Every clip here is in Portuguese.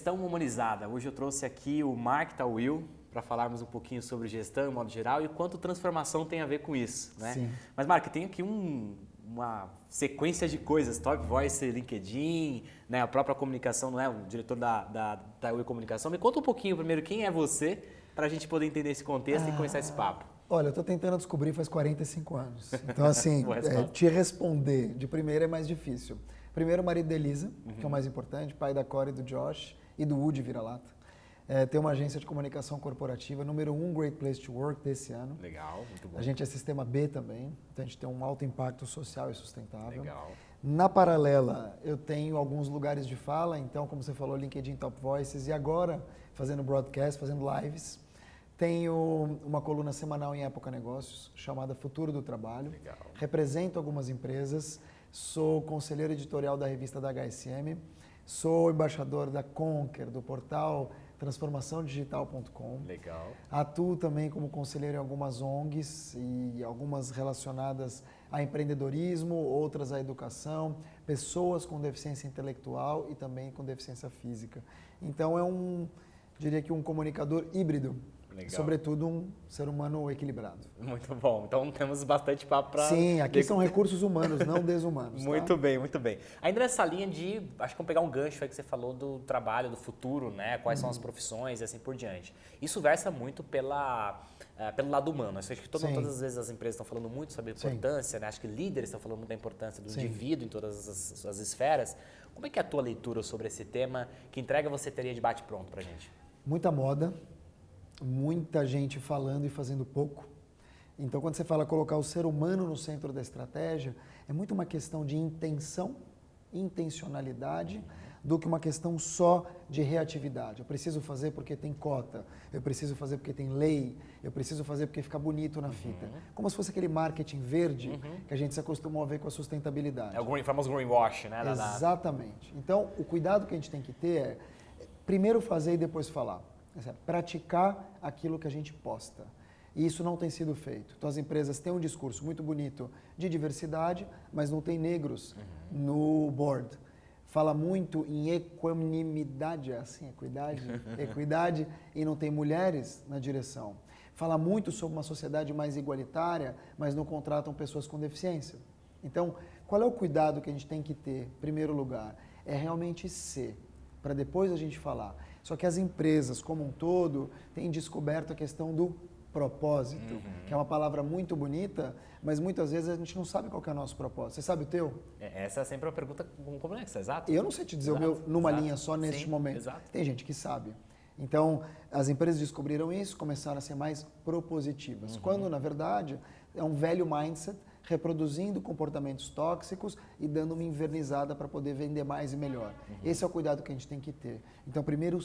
Gestão Humanizada. Hoje eu trouxe aqui o Mark Tawil para falarmos um pouquinho sobre gestão em modo geral e quanto transformação tem a ver com isso, né? Sim. Mas Mark, tem aqui uma sequência de coisas, Top Voice, LinkedIn, né? A própria comunicação, não é? O diretor da Tawil Comunicação. Me conta um pouquinho primeiro quem é você para a gente poder entender esse contexto e começar esse papo. Olha, eu estou tentando descobrir faz 45 anos. Então, assim, Boa te responder de primeira é mais difícil. Primeiro, o marido da Elisa, que é o mais importante, pai da Cora e do Josh e do Woody Vira-Lata. Tem uma agência de comunicação corporativa, número 1 Great Place to Work desse ano. Legal, muito bom. A gente é sistema B também, então a gente tem um alto impacto social e sustentável. Legal. Na paralela, eu tenho alguns lugares de fala, então, como você falou, LinkedIn Top Voices, e agora fazendo broadcast, fazendo lives. Tenho uma coluna semanal em Época Negócios, chamada Futuro do Trabalho. Legal. Represento algumas empresas, sou conselheiro editorial da revista da HSM, sou embaixador da Conquer, do portal transformaçãodigital.com. Legal. Atuo também como conselheiro em algumas ONGs e algumas relacionadas a empreendedorismo, outras à educação, pessoas com deficiência intelectual e também com deficiência física. Então diria que um comunicador híbrido. Legal. Sobretudo um ser humano equilibrado. Muito bom. Então temos bastante papo para... Sim, aqui são recursos humanos, não desumanos. Muito bem, muito bem. Ainda nessa linha de, acho que vamos pegar um gancho aí que você falou do trabalho, do futuro, né? Quais são as profissões e assim por diante. Isso versa muito pelo lado humano. Eu acho que todas as vezes as empresas estão falando muito sobre a importância, né? Acho que líderes estão falando muito da importância do indivíduo em todas as esferas. Como é que é a tua leitura sobre esse tema? Que entrega você teria de bate-pronto pra gente? Muita moda. Muita gente falando e fazendo pouco. Então, quando você fala colocar o ser humano no centro da estratégia, é muito uma questão de intencionalidade, do que uma questão só de reatividade. Eu preciso fazer porque tem cota, eu preciso fazer porque tem lei, eu preciso fazer porque fica bonito na fita. Como se fosse aquele marketing verde que a gente se acostumou a ver com a sustentabilidade. É o famoso greenwash, né? Exatamente. Então, o cuidado que a gente tem que ter é primeiro fazer e depois falar. Praticar aquilo que a gente posta. E isso não tem sido feito. Então as empresas têm um discurso muito bonito de diversidade, mas não tem negros no board. Fala muito em equanimidade, equidade, e não tem mulheres na direção. Fala muito sobre uma sociedade mais igualitária, mas não contratam pessoas com deficiência. Então, qual é o cuidado que a gente tem que ter, em primeiro lugar? É realmente ser, para depois a gente falar. Só que as empresas, como um todo, têm descoberto a questão do propósito, que é uma palavra muito bonita, mas muitas vezes a gente não sabe qual que é o nosso propósito. Você sabe o teu? Essa é sempre uma pergunta complexa, exato. Eu não sei te dizer o meu numa linha só neste momento. Exato. Tem gente que sabe. Então, as empresas descobriram isso, começaram a ser mais propositivas, quando, na verdade, é um velho mindset reproduzindo comportamentos tóxicos e dando uma invernizada para poder vender mais e melhor. Esse é o cuidado que a gente tem que ter. Então, primeiro,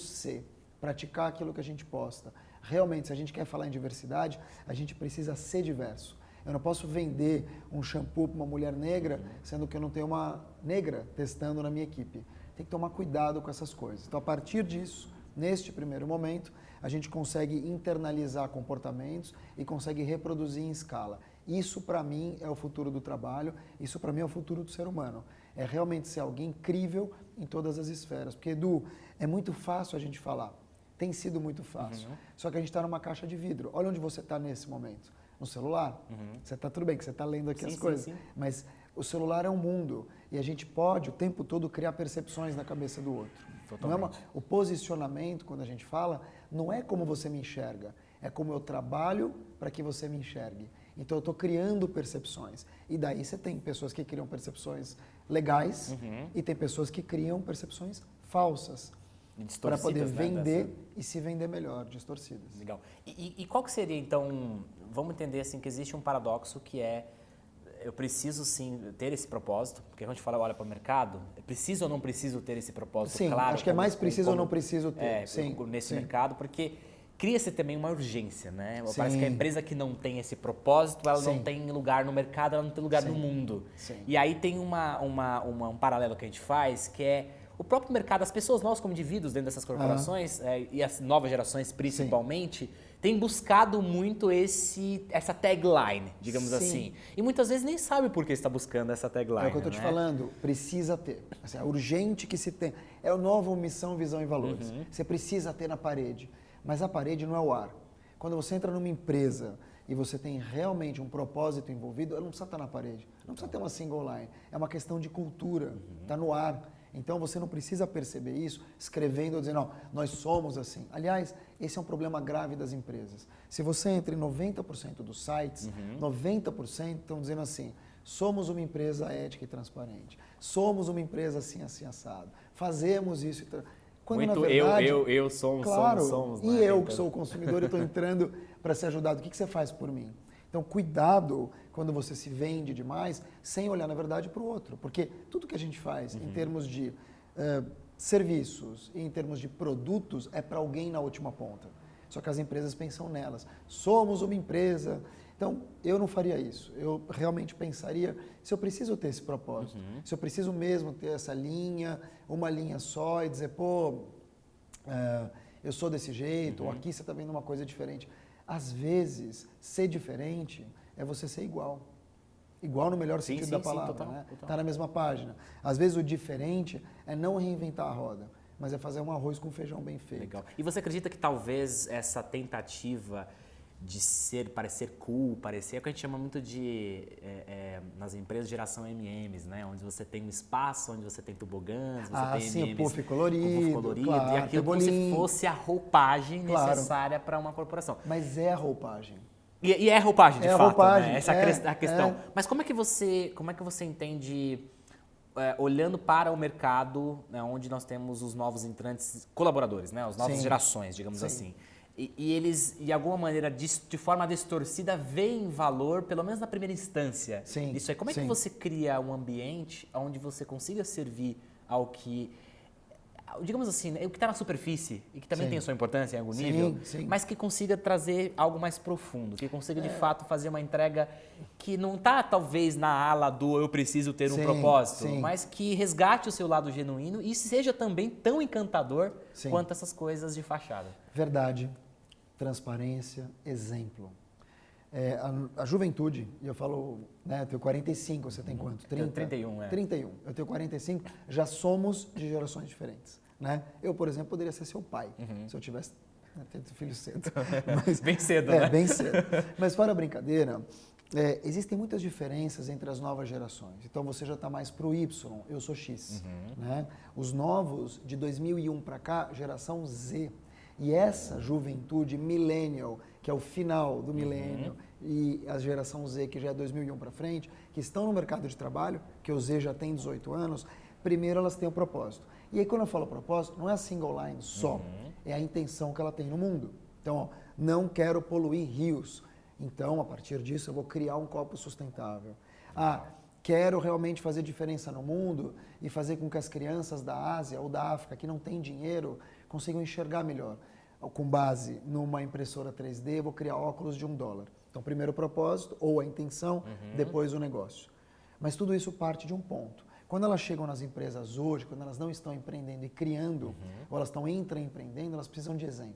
praticar aquilo que a gente posta. Realmente, se a gente quer falar em diversidade, a gente precisa ser diverso. Eu não posso vender um shampoo para uma mulher negra, sendo que eu não tenho uma negra testando na minha equipe. Tem que tomar cuidado com essas coisas. Então, a partir disso, neste primeiro momento, a gente consegue internalizar comportamentos e consegue reproduzir em escala. Isso, para mim, é o futuro do trabalho, isso, para mim, é o futuro do ser humano. É realmente ser alguém incrível em todas as esferas. Porque, Edu, é muito fácil a gente falar. Tem sido muito fácil. Só que a gente está numa caixa de vidro. Olha onde você está nesse momento. No celular. Você está tudo bem, que você está lendo aqui as coisas. Mas o celular é um mundo. E a gente pode, o tempo todo, criar percepções na cabeça do outro. Não o posicionamento, quando a gente fala, não é como você me enxerga. É como eu trabalho para que você me enxergue. Então, eu estou criando percepções. E daí você tem pessoas que criam percepções legais e tem pessoas que criam percepções falsas para poder vender e se vender melhor, distorcidas. Legal. E qual que seria, então, vamos entender assim que existe um paradoxo que é eu preciso sim ter esse propósito, porque quando a gente olha para o mercado, preciso ou não preciso ter esse propósito? Sim, claro, acho que é mais preciso ou não preciso ter. Nesse mercado, porque cria-se também uma urgência, né? Sim. Parece que a empresa que não tem esse propósito, ela não tem lugar no mercado, ela não tem lugar no mundo. Sim. E aí tem um paralelo que a gente faz, que é o próprio mercado, as pessoas, nós como indivíduos dentro dessas corporações, e as novas gerações principalmente, têm buscado muito essa tagline, digamos assim. E muitas vezes nem sabe por que está buscando essa tagline. É o que eu estou te falando, precisa ter. Assim, é urgente que se tenha. É o novo missão, visão e valores. Você precisa ter na parede. Mas a parede não é o ar. Quando você entra numa empresa e você tem realmente um propósito envolvido, ela não precisa estar na parede. Não precisa ter uma single line. É uma questão de cultura. Está no ar. Então você não precisa perceber isso escrevendo ou dizendo, não, nós somos assim. Aliás, esse é um problema grave das empresas. Se você entra em 90% dos sites, 90% estão dizendo assim, somos uma empresa ética e transparente. Somos uma empresa assim, assim, assado. Fazemos isso. Quando muito na verdade, eu somos, claro, somos. E eu que sou o consumidor, eu estou entrando para ser ajudado. O que você faz por mim? Então, cuidado quando você se vende demais, sem olhar, na verdade, para o outro. Porque tudo que a gente faz em termos de serviços e em termos de produtos é para alguém na última ponta. Só que as empresas pensam nelas. Somos uma empresa. Então, eu não faria isso. Eu realmente pensaria se eu preciso ter esse propósito. Se eu preciso mesmo ter essa linha, uma linha só e dizer, pô, eu sou desse jeito, ou aqui você está vendo uma coisa diferente. Às vezes, ser diferente é você ser igual. Igual no melhor sentido da palavra, total, né? total. Tá na mesma página. Às vezes o diferente é não reinventar a roda, mas é fazer um arroz com feijão bem feito. Legal. E você acredita que talvez essa tentativa de parecer cool, parecer, é o que a gente chama muito de, nas empresas, geração M&M's, né? Onde você tem um espaço, onde você tem tobogãs, você tem sim, M&M's, o puff colorido, claro, e aquilo como se fosse a roupagem necessária para uma corporação. Mas é a roupagem. E é a roupagem, de É a fato, roupagem, né? Essa é a questão. Mas como é que você entende, olhando para o mercado, né, onde nós temos os novos entrantes, colaboradores, né? As novas gerações, digamos assim. E eles, de alguma maneira, de forma distorcida, veem valor, pelo menos na primeira instância. Isso aí. Como é que você cria um ambiente onde você consiga servir ao que, digamos assim, o que está na superfície e que também tem a sua importância em algum nível, mas que consiga trazer algo mais profundo, que consiga de fato fazer uma entrega que não está talvez na ala do eu preciso ter um propósito, mas que resgate o seu lado genuíno e seja também tão encantador quanto essas coisas de fachada. Verdade. Transparência, exemplo. A juventude, e eu falo, né, eu tenho 45, você tem quanto? 30? 31, 31, eu tenho 45, já somos de gerações diferentes. Né? Eu, por exemplo, poderia ser seu pai, se eu tivesse tido filho cedo. Mas, bem cedo, né? Bem cedo. Mas fora a brincadeira, existem muitas diferenças entre as novas gerações. Então você já está mais para o Y, eu sou X. Né? Os novos, de 2001 para cá, geração Z. E essa juventude millennial, que é o final do milênio, e a geração Z, que já é 2001 para frente, que estão no mercado de trabalho, que o Z já tem 18 anos, primeiro elas têm o propósito. E aí quando eu falo propósito, não é a single line só, é a intenção que ela tem no mundo. Então, ó, não quero poluir rios. Então, a partir disso, eu vou criar um copo sustentável. Quero realmente fazer diferença no mundo e fazer com que as crianças da Ásia ou da África que não têm dinheiro consigam enxergar melhor. Com base numa impressora 3D, eu vou criar óculos de $1. Então, primeiro o propósito ou a intenção, depois o negócio. Mas tudo isso parte de um ponto. Quando elas chegam nas empresas hoje, quando elas não estão empreendendo e criando, ou elas estão intraempreendendo, elas precisam de exemplo.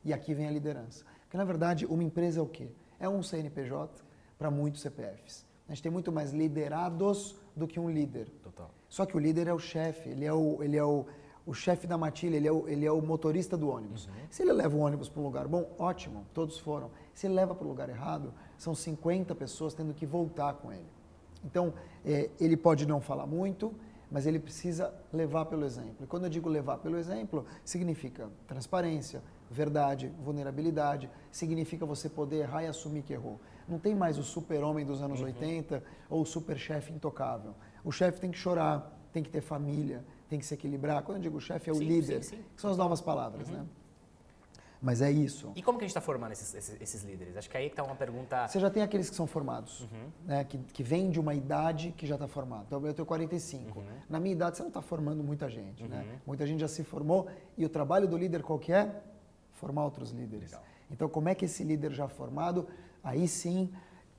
E aqui vem a liderança. Porque, na verdade, uma empresa é o quê? É um CNPJ para muitos CPFs. A gente tem muito mais liderados do que um líder. Total. Só que o líder é o chefe, ele é o chefe da matilha, ele é o motorista do ônibus. Se ele leva o ônibus para um lugar bom, ótimo, todos foram. Se ele leva para o lugar errado, são 50 pessoas tendo que voltar com ele. Então, ele pode não falar muito, mas ele precisa levar pelo exemplo. E quando eu digo levar pelo exemplo, significa transparência, verdade, vulnerabilidade, significa você poder errar e assumir que errou. Não tem mais o super-homem dos anos 80 ou o super-chefe intocável. O chefe tem que chorar, tem que ter família, tem que se equilibrar. Quando eu digo chefe, é o líder, que são as novas palavras, né? Mas é isso. E como que a gente está formando esses líderes? Acho que aí está uma pergunta... Você já tem aqueles que são formados, né? que vêm de uma idade que já está formada. Então, eu tenho 45. Na minha idade, você não está formando muita gente. Né? Muita gente já se formou. E o trabalho do líder qual que é? Formar outros líderes. Legal. Então, como é que esse líder já formado, aí sim,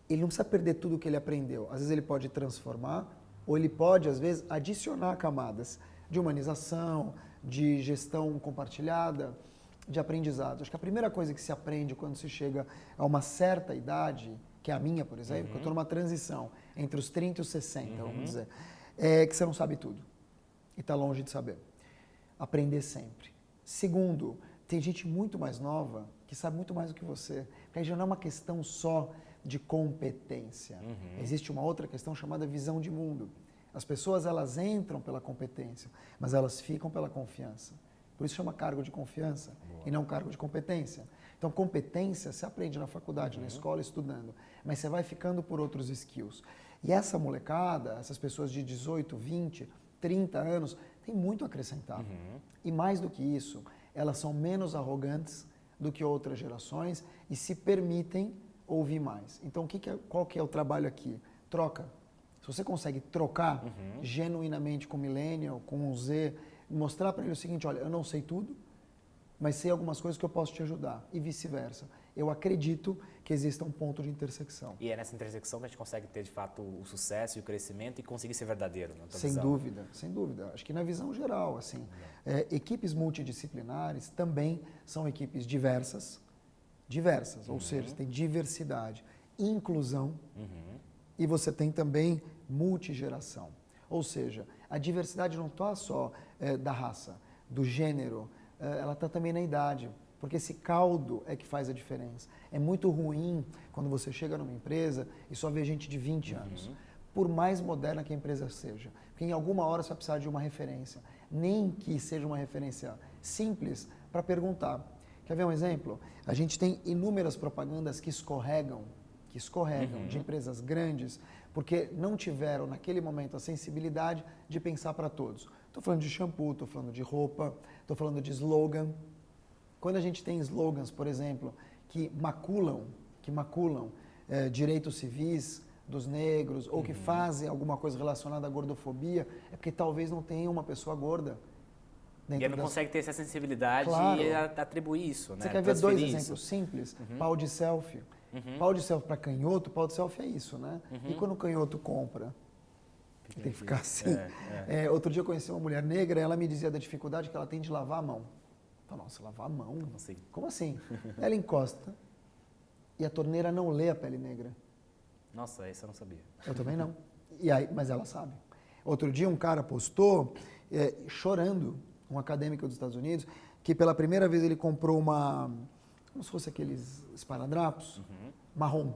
ele não precisa perder tudo o que ele aprendeu. Às vezes ele pode transformar, ou ele pode, às vezes, adicionar camadas. de humanização, de gestão compartilhada, de aprendizado. Acho que a primeira coisa que se aprende quando se chega a uma certa idade, que é a minha, por exemplo, que eu estou numa transição entre os 30 e os 60, vamos dizer, é que você não sabe tudo e está longe de saber. Aprender sempre. Segundo, tem gente muito mais nova que sabe muito mais do que você. Porque aí já não é uma questão só de competência. Existe uma outra questão chamada visão de mundo. As pessoas, elas entram pela competência, mas elas ficam pela confiança. Por isso chama cargo de confiança e não cargo de competência. Então, competência você aprende na faculdade, na escola, estudando, mas você vai ficando por outros skills. E essa molecada, essas pessoas de 18, 20, 30 anos, tem muito a acrescentar. E mais do que isso, elas são menos arrogantes do que outras gerações e se permitem ouvir mais. Então, qual que é o trabalho aqui? Troca. Se você consegue trocar genuinamente com o millennial, com o Z, mostrar para ele o seguinte, olha, eu não sei tudo, mas sei algumas coisas que eu posso te ajudar, e vice-versa. Eu acredito que exista um ponto de intersecção. E é nessa intersecção que a gente consegue ter, de fato, o sucesso e o crescimento e conseguir ser verdadeiro, na tua Sem visão. dúvida, sem dúvida. Acho que na visão geral, assim, equipes multidisciplinares também são equipes diversas, ou seja, tem diversidade, inclusão, e você tem também multigeração. Ou seja, a diversidade não está só da raça, do gênero, ela está também na idade. Porque esse caldo é que faz a diferença. É muito ruim quando você chega numa empresa e só vê gente de 20 anos. Por mais moderna que a empresa seja. Porque em alguma hora você vai precisar de uma referência. Nem que seja uma referência simples para perguntar. Quer ver um exemplo? A gente tem inúmeras propagandas que escorregam de empresas grandes, porque não tiveram naquele momento a sensibilidade de pensar para todos. Estou falando de shampoo, estou falando de roupa, estou falando de slogan. Quando a gente tem slogans, por exemplo, que maculam direitos civis dos negros ou que fazem alguma coisa relacionada à gordofobia, é porque talvez não tenha uma pessoa gorda. E ele não consegue ter essa sensibilidade e atribuir isso, né? Você quer ver dois exemplos simples? Pau de selfie. Pau de selfie para canhoto, pau de selfie é isso, né? E quando o canhoto compra? Tem que ficar assim. Outro dia eu conheci uma mulher negra e ela me dizia da dificuldade que ela tem de lavar a mão. Nossa, lavar a mão? Como assim? Ela encosta e a torneira não lê a pele negra. Nossa, isso eu não sabia. Eu também não. Mas ela sabe. Outro dia um cara postou, chorando, um acadêmico dos Estados Unidos, que pela primeira vez ele comprou como se fosse aqueles esparadrapos, marrom.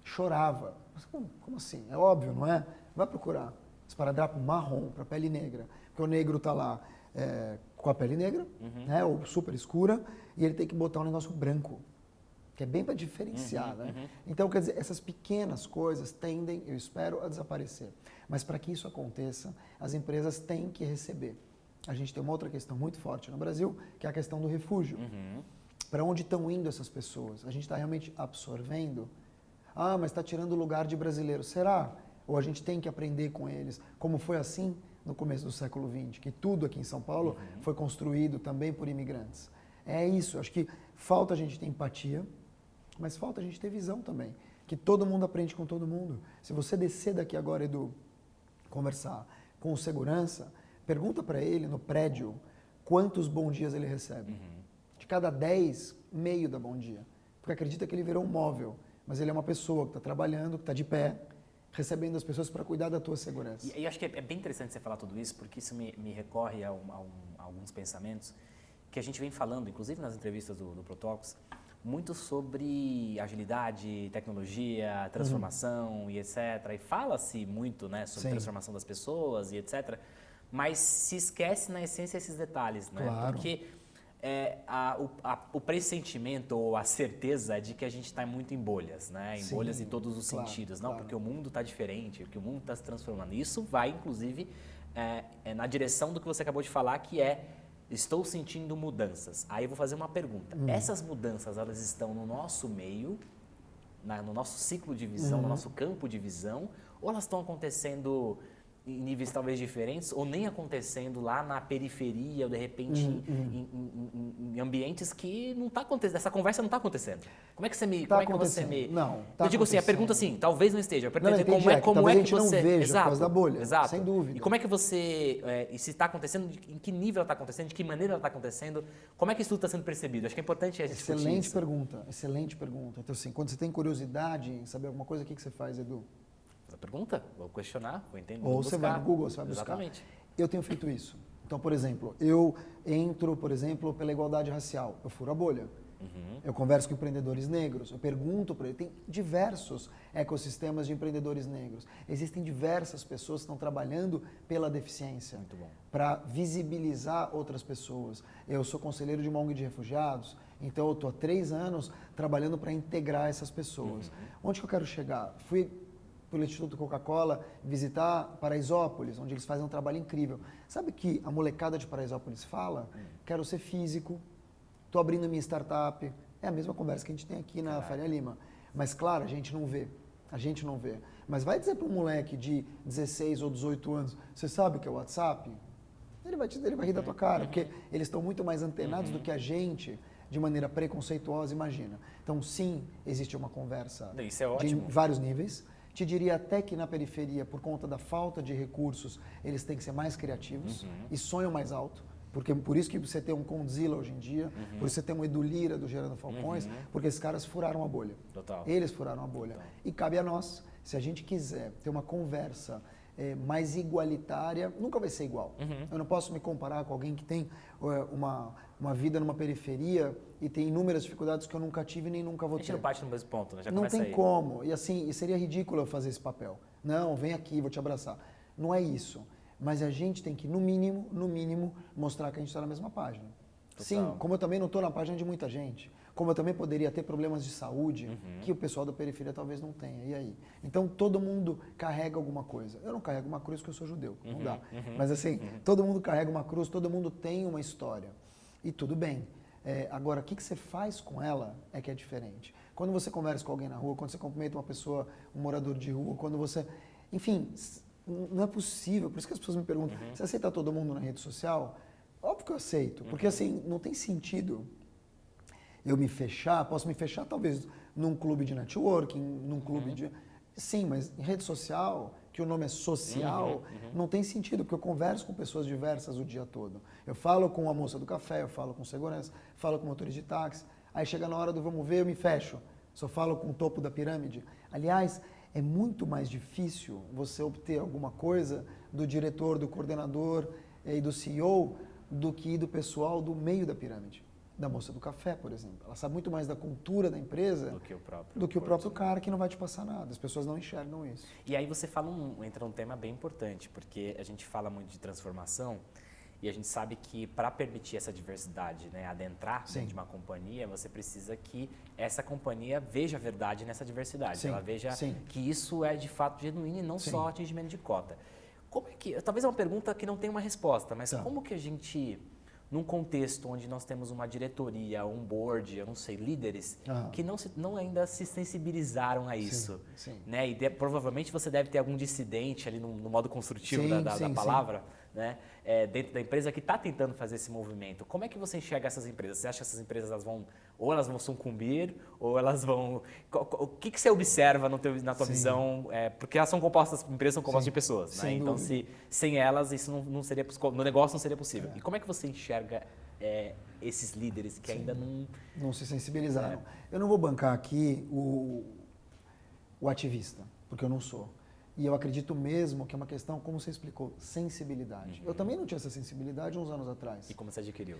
Chorava. Mas como assim? É óbvio, não é? Vai procurar esparadrapo marrom para pele negra. Porque o negro está lá com a pele negra, né, ou super escura, e ele tem que botar um negócio branco, que é bem para diferenciar, né? Então, quer dizer, essas pequenas coisas tendem, eu espero, a desaparecer. Mas para que isso aconteça, as empresas têm que receber. A gente tem uma outra questão muito forte no Brasil, que é a questão do refúgio. Para onde estão indo essas pessoas? A gente está realmente absorvendo? Ah, mas está tirando o lugar de brasileiro. Será? Ou a gente tem que aprender com eles? Como foi assim no começo do século XX, que tudo aqui em São Paulo foi construído também por imigrantes. É isso, acho que falta a gente ter empatia, mas falta a gente ter visão também, que todo mundo aprende com todo mundo. Se você descer daqui agora, Edu, conversar com o segurança, pergunta para ele no prédio quantos bom dias ele recebe. De cada 10, meio dá bom dia. Porque acredita que ele virou um móvel, mas ele é uma pessoa que está trabalhando, que está de pé, recebendo as pessoas para cuidar da tua segurança. E acho que é bem interessante você falar tudo isso, porque isso me recorre a alguns pensamentos que a gente vem falando, inclusive nas entrevistas do ProTalks, muito sobre agilidade, tecnologia, transformação e etc. E fala-se muito, né, sobre transformação das pessoas e etc. Mas se esquece na essência esses detalhes, né? Claro. Porque o pressentimento ou a certeza é de que a gente está muito em bolhas, né? Em bolhas em todos os sentidos. Não, porque o mundo está diferente, porque o mundo está se transformando. Isso vai, inclusive, na direção do que você acabou de falar, que estou sentindo mudanças. Aí eu vou fazer uma pergunta. Essas mudanças, elas estão no nosso meio, no nosso ciclo de visão, no nosso campo de visão, ou elas estão acontecendo em níveis talvez diferentes, ou nem acontecendo lá na periferia, ou de repente em ambientes que não está acontecendo, essa conversa não está acontecendo. Como é que você me... Tá como é que acontecendo. você me... Não, tá eu digo assim, a pergunta assim, talvez não esteja. Eu pergunto como é que talvez a gente você... não veja Exato, por causa da bolha, exato. sem dúvida. E como é que você... e se está acontecendo, em que nível ela está acontecendo, de que maneira ela está acontecendo, como é que isso tudo está sendo percebido? Acho que é importante a gente discutir Excelente isso. pergunta, excelente pergunta. Então, assim, quando você tem curiosidade em saber alguma coisa, o que você faz, Edu? Essa pergunta, vou questionar, vou entender. Ou você vai no Google, você vai buscar. Exatamente. Eu tenho feito isso. Então, por exemplo, eu entro, por exemplo, pela igualdade racial. Eu furo a bolha. Eu converso com empreendedores negros. Eu pergunto para ele. Tem diversos ecossistemas de empreendedores negros. Existem diversas pessoas que estão trabalhando pela deficiência. Muito bom. Para visibilizar outras pessoas. Eu sou conselheiro de uma ONG de refugiados. Então, eu estou há 3 anos trabalhando para integrar essas pessoas. Onde que eu quero chegar? Fui pelo Instituto Coca-Cola visitar Paraisópolis, onde eles fazem um trabalho incrível. Sabe que a molecada de Paraisópolis fala? Quero ser físico, estou abrindo minha startup. É a mesma conversa que a gente tem aqui na Faria Lima. Mas, claro, a gente não vê. Mas vai dizer para um moleque de 16 ou 18 anos, você sabe o que é o WhatsApp? Ele vai rir da tua cara, porque eles estão muito mais antenados do que a gente, de maneira preconceituosa, imagina. Então, sim, existe uma conversa Isso é ótimo. de vários níveis. Te diria até que na periferia, por conta da falta de recursos, eles têm que ser mais criativos e sonham mais alto. Porque por isso que você tem um Condzilla hoje em dia, por isso você tem um Edu Lira do Gerando Falcões, porque esses caras furaram a bolha. Total. Eles furaram a bolha. Total. E cabe a nós, se a gente quiser ter uma conversa mais igualitária, nunca vai ser igual. Eu não posso me comparar com alguém que tem uma vida numa periferia e tem inúmeras dificuldades que eu nunca tive nem nunca vou ter. A gente não parte no mesmo ponto, né? Já Não começa tem aí. como. E assim, seria ridículo eu fazer esse papel. Não, vem aqui, vou te abraçar. Não é isso. Mas a gente tem que, no mínimo, mostrar que a gente está na mesma página. Total. Sim, como eu também não estou na página de muita gente. Como eu também poderia ter problemas de saúde que o pessoal da periferia talvez não tenha. E aí? Então, todo mundo carrega alguma coisa. Eu não carrego uma cruz porque eu sou judeu. Não dá. Mas assim, todo mundo carrega uma cruz, todo mundo tem uma história. E tudo bem. Agora, o que você faz com ela é que é diferente. Quando você conversa com alguém na rua, quando você cumprimenta uma pessoa, um morador de rua, quando você... Enfim, não é possível. Por isso que as pessoas me perguntam, você aceita todo mundo na rede social? Óbvio que eu aceito. Porque assim, não tem sentido eu me fechar. Posso me fechar talvez num clube de networking, num clube de... Sim, mas em rede social, que o nome é social, não tem sentido, porque eu converso com pessoas diversas o dia todo. Eu falo com a moça do café, eu falo com segurança, falo com motorista de táxi, aí chega na hora do vamos ver, eu me fecho. Só falo com o topo da pirâmide. Aliás, é muito mais difícil você obter alguma coisa do diretor, do coordenador e do CEO do que do pessoal do meio da pirâmide. Da moça do café, por exemplo. Ela sabe muito mais da cultura da empresa do que o próprio cara que não vai te passar nada. As pessoas não enxergam isso. E aí você entra num tema bem importante, porque a gente fala muito de transformação e a gente sabe que para permitir essa diversidade, né, adentrar dentro de uma companhia, você precisa que essa companhia veja a verdade nessa diversidade. Ela veja que isso é de fato genuíno e não só atingimento de cota. Como é que, talvez é uma pergunta que não tem uma resposta, mas como que a gente... Num contexto onde nós temos uma diretoria, um board, eu não sei, líderes, que não ainda se sensibilizaram a isso. Né? E provavelmente você deve ter algum dissidente ali no modo construtivo da palavra, né? Dentro da empresa que está tentando fazer esse movimento. Como é que você enxerga essas empresas? Você acha que essas empresas elas vão sucumbir, ou elas vão... O que você observa na tua visão? Porque elas empresas são compostas de pessoas, né? Então, sem elas, isso não seria, no negócio não seria possível. E como é que você enxerga esses líderes que ainda não se sensibilizaram? Eu não vou bancar aqui o ativista, porque eu não sou. E eu acredito mesmo que é uma questão, como você explicou, sensibilidade. Eu também não tinha essa sensibilidade uns anos atrás. E como você adquiriu?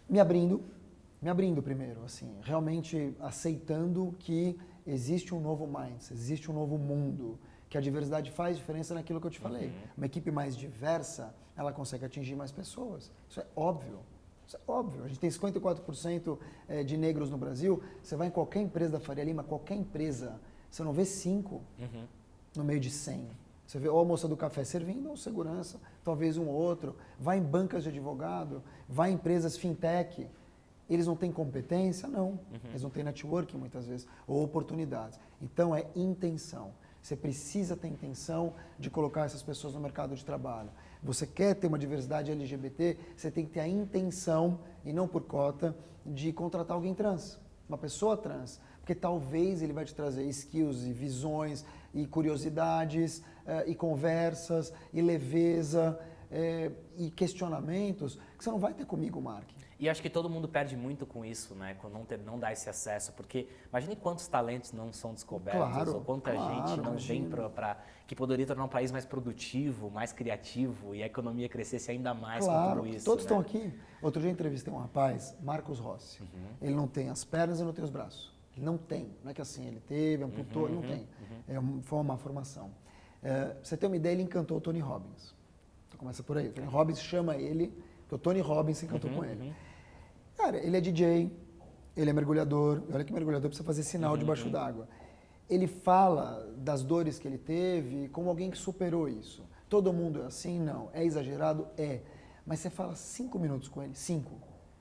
Me abrindo primeiro, assim, realmente aceitando que existe um novo mindset, existe um novo mundo, que a diversidade faz diferença naquilo que eu te falei. Uma equipe mais diversa, ela consegue atingir mais pessoas. Isso é óbvio. Isso é óbvio. A gente tem 54% de negros no Brasil. Você vai em qualquer empresa da Faria Lima, qualquer empresa, você não vê 5 no meio de 100. Você vê ou a moça do café servindo, ou segurança, talvez um ou outro. Vai em bancas de advogado, vai em empresas fintech. Eles não têm competência? Não. Eles não têm networking muitas vezes, ou oportunidades. Então é intenção. Você precisa ter intenção de colocar essas pessoas no mercado de trabalho. Você quer ter uma diversidade LGBT, você tem que ter a intenção, e não por cota, de contratar alguém trans, uma pessoa trans. Porque talvez ele vai te trazer skills e visões e curiosidades e conversas e leveza e questionamentos que você não vai ter comigo, Mark. E acho que todo mundo perde muito com isso, né? Com não dar esse acesso, porque imagine quantos talentos não são descobertos, ou quanta gente não vem que poderia tornar um país mais produtivo, mais criativo e a economia crescesse ainda mais com tudo isso. Todos estão aqui. Outro dia eu entrevistei um rapaz, Marcos Rossi. Ele não tem as pernas e não tem os braços. Ele não tem. Não é que assim, ele teve, amputou, ele não tem. Foi uma formação. Pra você ter uma ideia, ele encantou o Tony Robbins. Então começa por aí. O Tony Robbins chama ele, porque o Tony Robbins se encantou com ele. Cara, ele é DJ, ele é mergulhador. Olha que mergulhador precisa fazer sinal debaixo d'água. Ele fala das dores que ele teve como alguém que superou isso. Todo mundo é assim? Não. É exagerado? É. Mas você fala 5 minutos com ele, 5,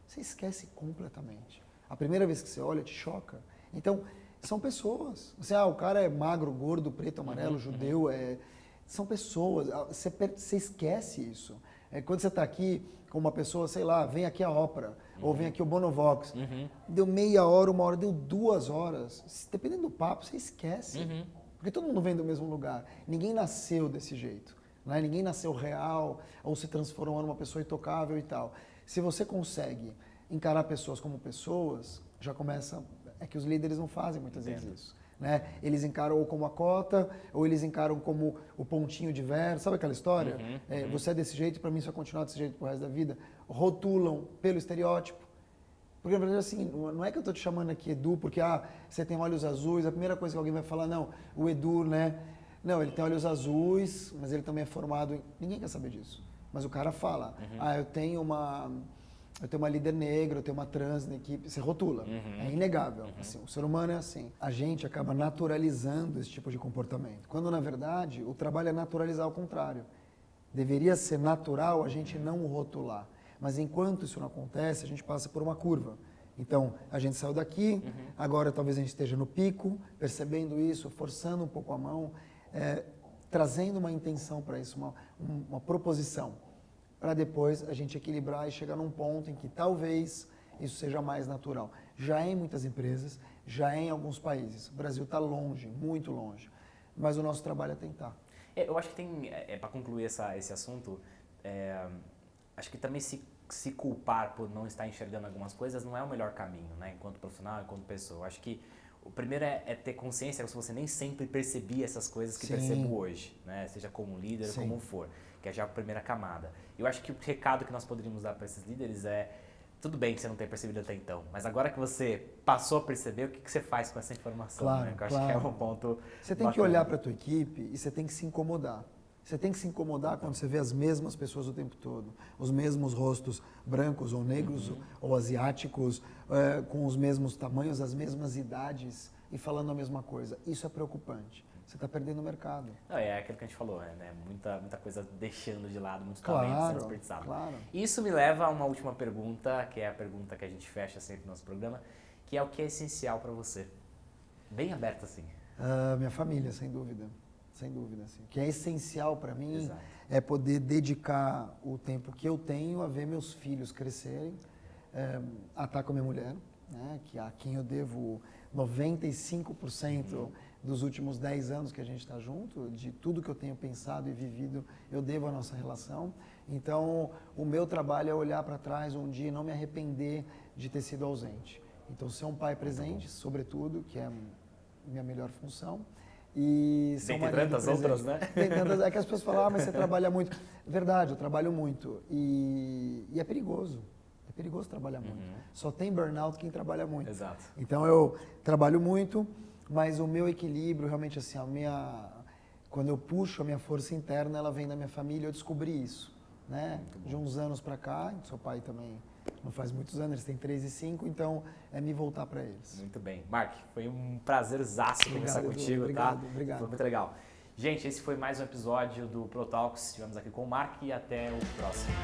você esquece completamente. A primeira vez que você olha, te choca. Então, são pessoas. Você, o cara é magro, gordo, preto, amarelo, judeu, são pessoas. Você esquece isso. Quando você está aqui com uma pessoa, sei lá, vem aqui a ópera, ou vem aqui o Bonovox, deu meia hora, 1 hora, deu 2 horas. Dependendo do papo, você esquece. Porque todo mundo vem do mesmo lugar. Ninguém nasceu desse jeito. Né? Ninguém nasceu real, ou se transformou numa pessoa intocável e tal. Se você consegue encarar pessoas como pessoas, já começa... É que os líderes não fazem muitas vezes isso. Né? Eles encaram ou como a cota, ou eles encaram como o pontinho de verso. Sabe aquela história? Você é desse jeito, para mim isso vai continuar desse jeito pro resto da vida. Rotulam pelo estereótipo. Porque, na verdade, assim, não é que eu estou te chamando aqui Edu, porque você tem olhos azuis, a primeira coisa que alguém vai falar, não, o Edu, né? Não, ele tem olhos azuis, mas ele também é formado em... Ninguém quer saber disso. Mas o cara fala, eu tenho uma líder negra, eu tenho uma trans na equipe, você rotula, é inegável. Assim, o ser humano é assim. A gente acaba naturalizando esse tipo de comportamento, quando na verdade o trabalho é naturalizar o contrário. Deveria ser natural a gente não rotular, mas enquanto isso não acontece, a gente passa por uma curva. Então, a gente saiu daqui, agora talvez a gente esteja no pico, percebendo isso, forçando um pouco a mão, trazendo uma intenção para isso, uma proposição, para depois a gente equilibrar e chegar num ponto em que talvez isso seja mais natural. Já é em muitas empresas, já é em alguns países. O Brasil está longe, muito longe, mas o nosso trabalho é tentar. Eu acho que tem, para concluir esse assunto, acho que também se culpar por não estar enxergando algumas coisas não é o melhor caminho, né? Enquanto profissional, enquanto pessoa. Eu acho que o primeiro é ter consciência se você nem sempre percebia essas coisas que percebo hoje, né? Seja como líder, como for, que é já a primeira camada. Eu acho que o recado que nós poderíamos dar para esses líderes é, tudo bem que você não tenha percebido até então, mas agora que você passou a perceber, o que você faz com essa informação? Claro, né? Eu acho que é um ponto Você tem que olhar para a tua equipe e você tem que se incomodar. Você tem que se incomodar quando você vê as mesmas pessoas o tempo todo, os mesmos rostos brancos ou negros ou asiáticos, com os mesmos tamanhos, as mesmas idades e falando a mesma coisa. Isso é preocupante. Você está perdendo o mercado. Não, é aquilo que a gente falou, né? Muita coisa deixando de lado, muitos talentos sendo desperdiçados. Claro. Isso me leva a uma última pergunta, que é a pergunta que a gente fecha sempre no nosso programa, que é o que é essencial para você? Bem aberto assim. Minha família, sem dúvida. Sem dúvida, assim. O que é essencial para mim Exato. é poder dedicar o tempo que eu tenho a ver meus filhos crescerem, a estar com a minha mulher, né, a quem eu devo 95% dos últimos 10 anos que a gente está junto, de tudo que eu tenho pensado e vivido, eu devo à nossa relação. Então, o meu trabalho é olhar para trás um dia e não me arrepender de ter sido ausente. Então, ser um pai presente, sobretudo, que é a minha melhor função. E tem tantas outras, né? Tem tantas, é que as pessoas falam, mas você trabalha muito. Verdade, eu trabalho muito. E é perigoso. É perigoso trabalhar muito. Só tem burnout quem trabalha muito. Exato. Então eu trabalho muito, mas o meu equilíbrio, realmente assim, quando eu puxo a minha força interna, ela vem da minha família, eu descobri isso. Né? De uns anos para cá, seu pai também não faz muitos anos, eles têm 3 e 5, então é me voltar para eles. Muito bem. Mark, foi um prazerzaço conversar contigo, obrigado, tá? Obrigado. Foi muito legal. Gente, esse foi mais um episódio do Pro Talks. Estivemos aqui com o Mark e até o próximo.